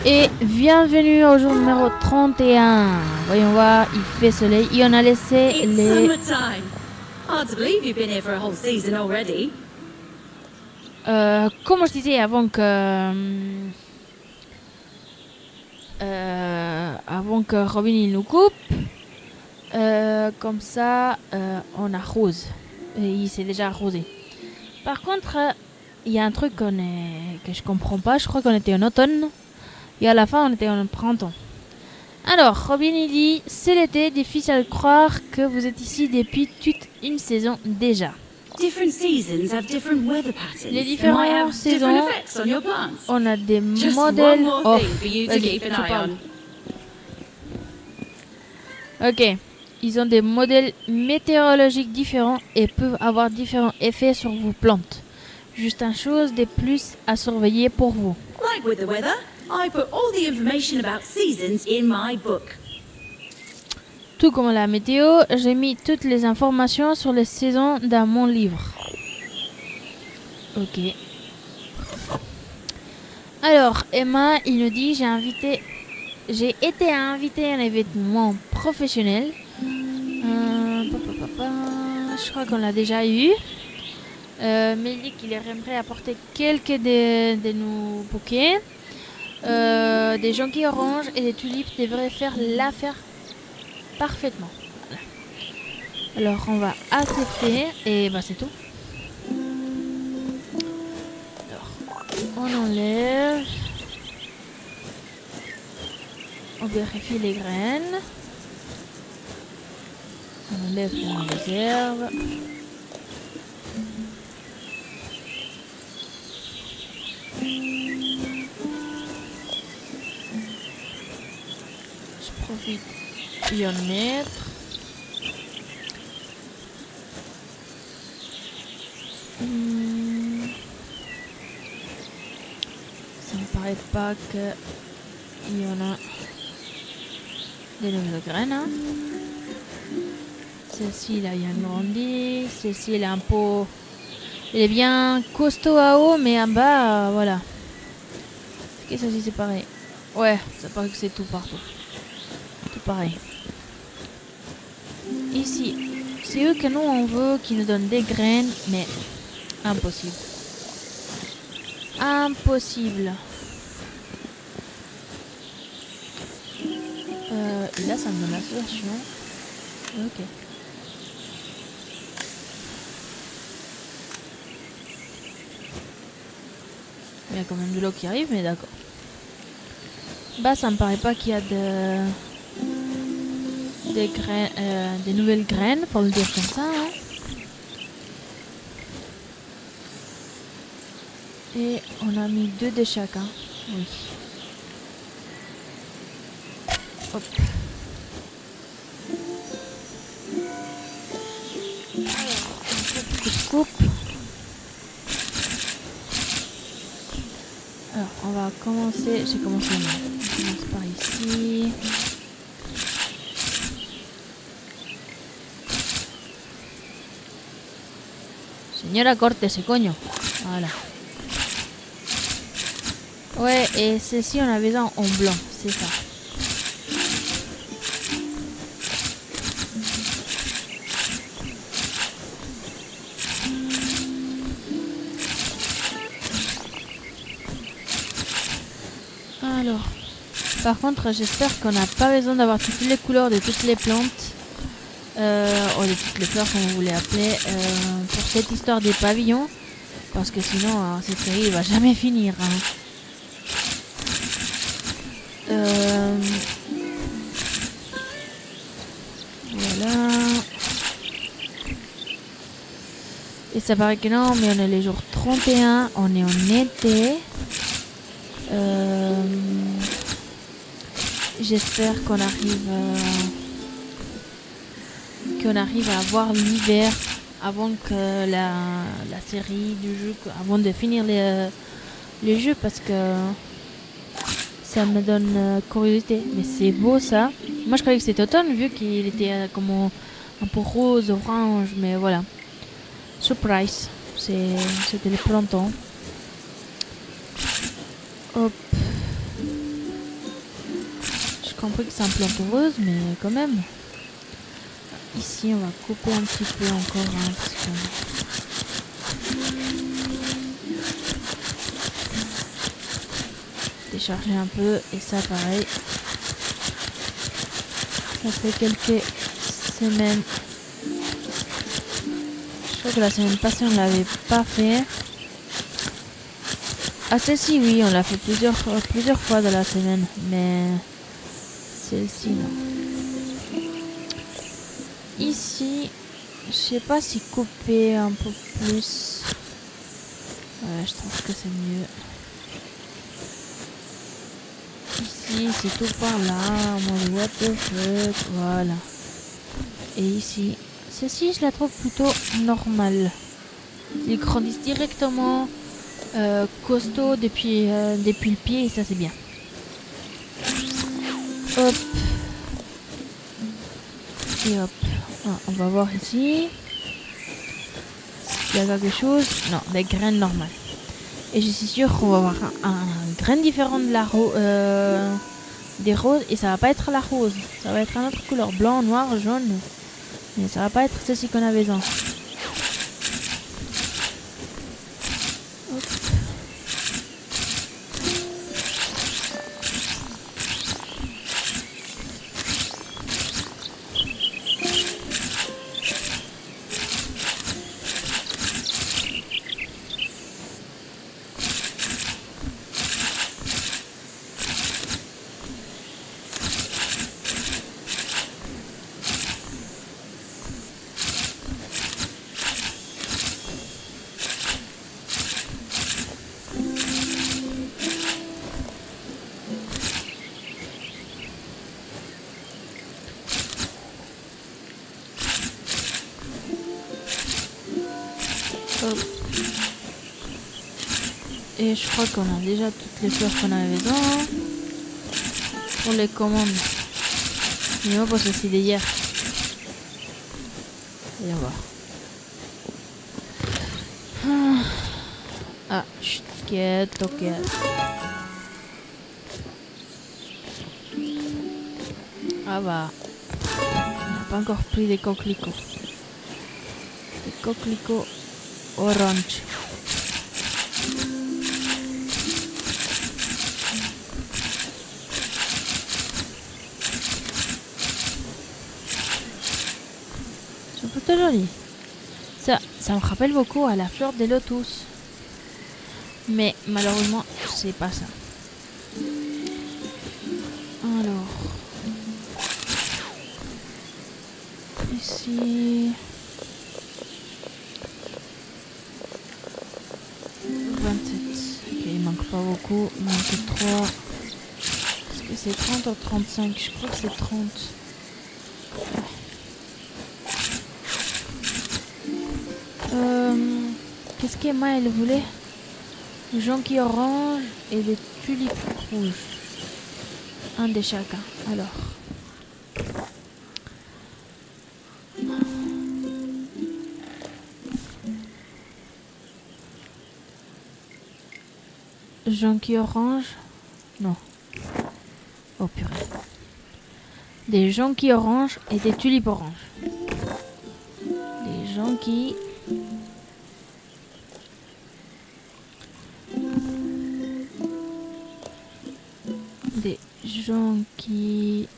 Et bienvenue au jour numéro 31. Voyons voir, il fait soleil et on a laissé It's les... summertime. Hard to believe you've been here for a whole season already. Comme je disais avant que Robin il nous coupe, comme ça on arrose. Et il s'est déjà arrosé. Par contre, il y a un truc que je comprends pas. Je crois qu'on était en automne et à la fin on était en printemps. Alors, Robin il dit, c'est l'été, difficile de croire que vous êtes ici depuis toute une saison déjà. Different seasons have different weather patterns. Les and might différentes have different saisons, effects on your plants. on a des Just modèles... one more Oh, thing for you to vas-y, keep tu an eye parles. on. Ok, ils ont des modèles météorologiques différents et peuvent avoir différents effets sur vos plantes. Juste une chose de plus à surveiller pour vous. Like with the weather, I put all the information about seasons in my book. Tout comme la météo, j'ai mis toutes les informations sur les saisons dans mon livre. Ok. Alors, Emma, il nous dit, j'ai été invitée à un événement professionnel. Je crois qu'on l'a déjà eu. Mais il dit qu'il aimerait apporter quelques de nos bouquets. Des jonquilles oranges et des tulipes devraient faire l'affaire parfaitement. Voilà. Alors on va accepter et bah c'est tout. Alors on enlève. On vérifie les graines. On enlève les réserves. Je profite d'y en mettre. Ça ne paraît pas qu'il y en a des nouvelles graines. Hein. Celle-ci, là, il y a grandi. Celle-ci, elle est un peu... Elle est bien costaud à haut, mais en bas, voilà. Ok, ça aussi, c'est pareil. Ouais, ça paraît que c'est tout partout. Tout pareil. Ici, c'est eux que nous, on veut, qui nous donnent des graines, mais impossible. Impossible. Et là, ça me donne la solution. Ok. Il y a quand même de l'eau qui arrive, mais d'accord. Bah, ça me paraît pas qu'il y a des graines, des nouvelles graines, pour le dire comme ça. Hein. Et on a mis 2 de chaque. Hein. Oui. Hop. Coupe. Alors, on va commencer. J'ai commencé là. On commence par ici. Señora, córtese, coño. Voilà. Ouais, et celle-ci, on a besoin en blanc. C'est ça. Alors, par contre, j'espère qu'on n'a pas besoin d'avoir toutes les couleurs de toutes les plantes, ou de toutes les fleurs, comme vous voulez appeler, pour cette histoire des pavillons, parce que sinon, cette série va jamais finir. Hein. Voilà. Et ça paraît que non, mais on est les jours 31, on est en été. J'espère qu'on arrive à avoir l'hiver avant que la série du jeu, avant de finir les jeux, parce que ça me donne curiosité. Mais c'est beau ça. Moi je croyais que c'était automne vu qu'il était comme un peu rose, orange, mais voilà. Surprise, c'était le printemps. Hop. compris que c'est un plante rose, mais quand même. Ici, on va couper un petit peu encore, hein, parce que... Décharger un peu, et ça pareil. Ça fait quelques semaines. Je crois que la semaine passée, on l'avait pas fait. Ah, celle-ci, oui, on l'a fait plusieurs fois dans la semaine, mais celle-ci, non. Ici, je sais pas si couper un peu plus. Ouais, je trouve que c'est mieux. Ici, c'est tout par là. Mon what the fuck, voilà. Et ici, celle-ci, je la trouve plutôt normale. Ils grandissent directement costaud depuis le pied, et ça c'est bien. Hop. Et hop. Ah, on va voir ici. Il y a quelque chose. Non, des graines normales. Et je suis sûre qu'on va avoir un grain différent de la des roses. Et ça va pas être la rose. Ça va être une autre couleur. Blanc, noir, jaune. Mais ça va pas être celle-ci qu'on avait besoin. Hop. Et je crois qu'on a déjà toutes les fleurs qu'on avait besoin pour les commandes. Mais moi, parce que c'est d'hier. Voyons voir. Ah, chut, quête, ok. Ah bah, on n'a pas encore pris des coquelicots. Des coquelicots orange. C'est plutôt joli. Ça me rappelle beaucoup à la fleur des lotus. Mais malheureusement, c'est pas ça. Alors, ici, 27. Ok, il manque pas beaucoup. Il manque 3. Est-ce que c'est 30 ou 35? Je crois que c'est 30. Qu'est-ce qu'Emma elle voulait? Jonquille orange et des tulipes rouges. Un de chacun. Alors. Jonquille orange. Non. Oh purée. Des jonquilles orange et des tulipes orange. Des jonquilles. Des jonquilles.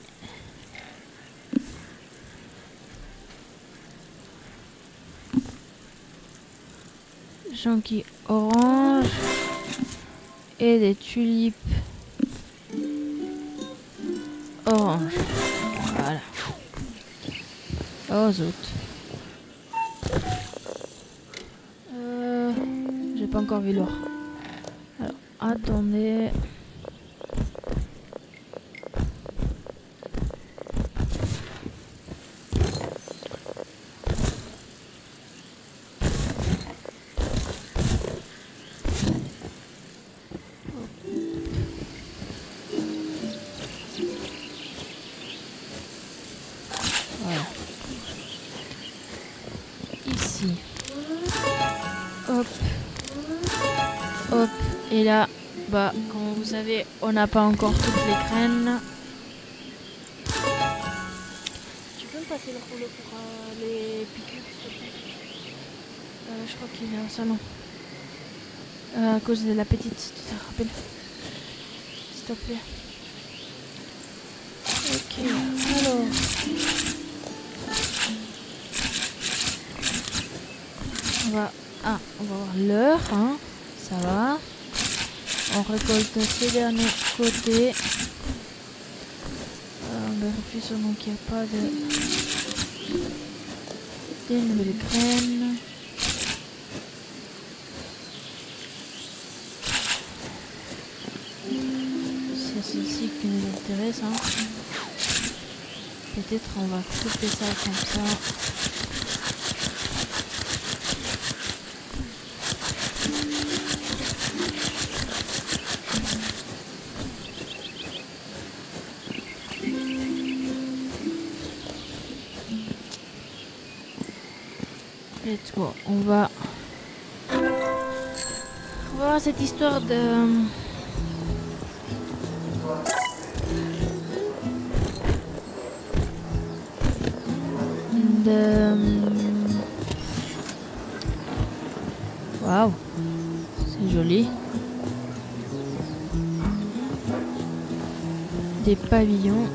Jonquilles orange et des tulipes orange. Voilà. Oh zut. J'ai pas encore vu l'or. Alors, attendez. Voilà. Ici. Hop. Hop. Et là, bah, comme vous savez, on n'a pas encore toutes les graines. me passer le rouleau pour les piqûres, s'il te plaît? Je crois qu'il est au salon. À cause de la petite, tu te rappelles? S'il te plaît. Ok, alors. On va voir l'heure, hein. Ça va. On récolte ces derniers côtés. On vérifie seulement qu'il n'y a pas des nouvelles graines. C'est ceci qui nous intéresse, hein. Peut-être on va couper ça comme ça. Let's go. On va voir cette histoire de waouh, c'est joli. Des pavillons.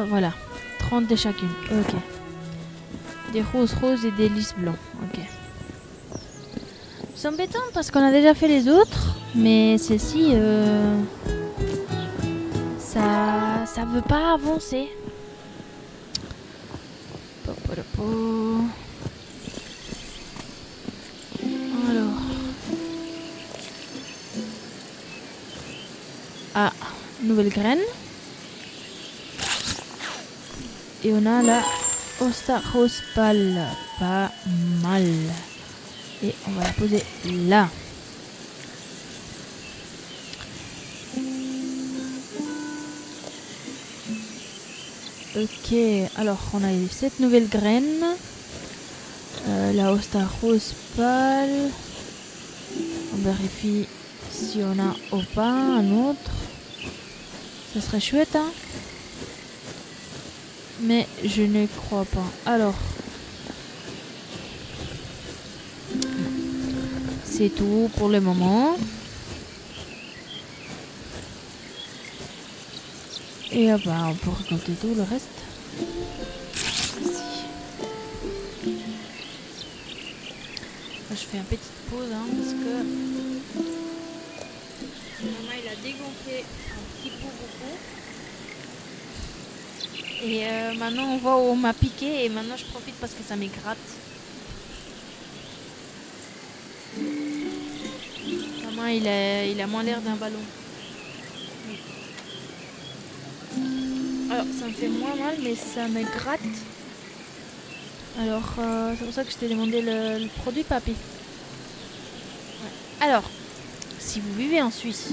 Voilà, 30 de chacune. Ok. Des roses roses et des lys blancs. Ok. C'est embêtant parce qu'on a déjà fait les autres, mais ceci, ça veut pas avancer. Alors. Ah, nouvelle graine. Et on a la Hosta Rose pâle. Pas mal. Et on va la poser là. Ok, alors on a eu cette nouvelle graine. La Hosta Rose pâle. On vérifie si on a ou pas un autre. Ça serait chouette, hein? Mais je ne crois pas. Alors, c'est tout pour le moment. Et bah, on peut récolter tout le reste. Ici. Je fais une petite pause, hein, parce que maman il a dégonflé un petit peu beaucoup. Et maintenant on voit où on m'a piqué et maintenant je profite parce que ça m'égratte. Maman il a moins l'air d'un ballon. Alors ça me fait moins mal mais ça me gratte. Alors c'est pour ça que je t'ai demandé le produit papy. Ouais. Alors, si vous vivez en Suisse,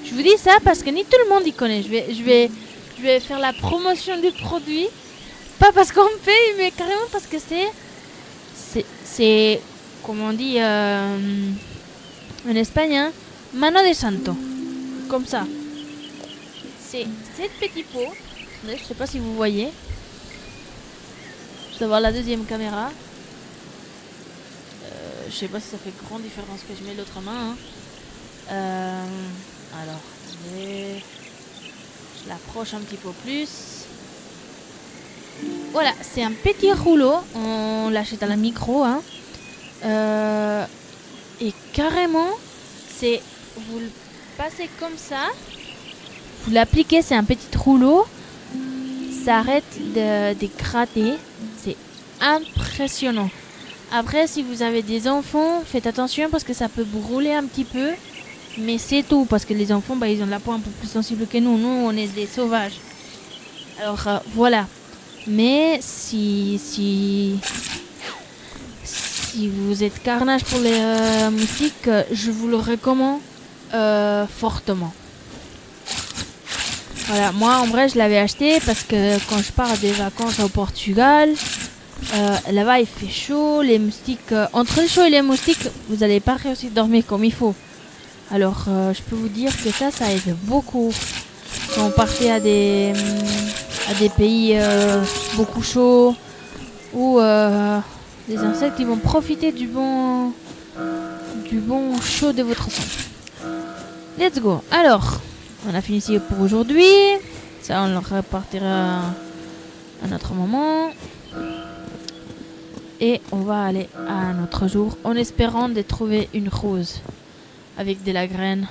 je vous dis ça parce que ni tout le monde y connaît. Je vais faire la promotion du produit. Pas parce qu'on me paye, mais carrément parce que c'est comme on dit en espagnol, mano de santo. Comme ça. C'est 7 petits pots. Je sais pas si vous voyez. Je dois voir la deuxième caméra. Je sais pas si ça fait grande différence que je mets l'autre main. Hein. Alors, je l'approche un petit peu plus. Voilà, c'est un petit rouleau. On l'achète à la micro. Hein. Et carrément, vous le passez comme ça. Vous l'appliquez, c'est un petit rouleau. Ça arrête de gratter. C'est impressionnant. Après, si vous avez des enfants, faites attention parce que ça peut brûler un petit peu. Mais c'est tout, parce que les enfants, ils ont la peau un peu plus sensible que nous. Nous, on est des sauvages. Alors, voilà. Mais si vous êtes carnage pour les moustiques, je vous le recommande fortement. Voilà, moi, en vrai, je l'avais acheté parce que quand je pars des vacances au Portugal, Là-bas, il fait chaud. Les moustiques, entre le chaud et les moustiques, vous n'allez pas réussir à dormir comme il faut. Alors, je peux vous dire que ça aide beaucoup. Quand on partait à des pays beaucoup chauds, où les insectes ils vont profiter du bon chaud de votre sang. Let's go. Alors, on a fini ici pour aujourd'hui. Ça, on le repartira à un autre moment. Et on va aller à un autre jour en espérant de trouver une rose avec de la graine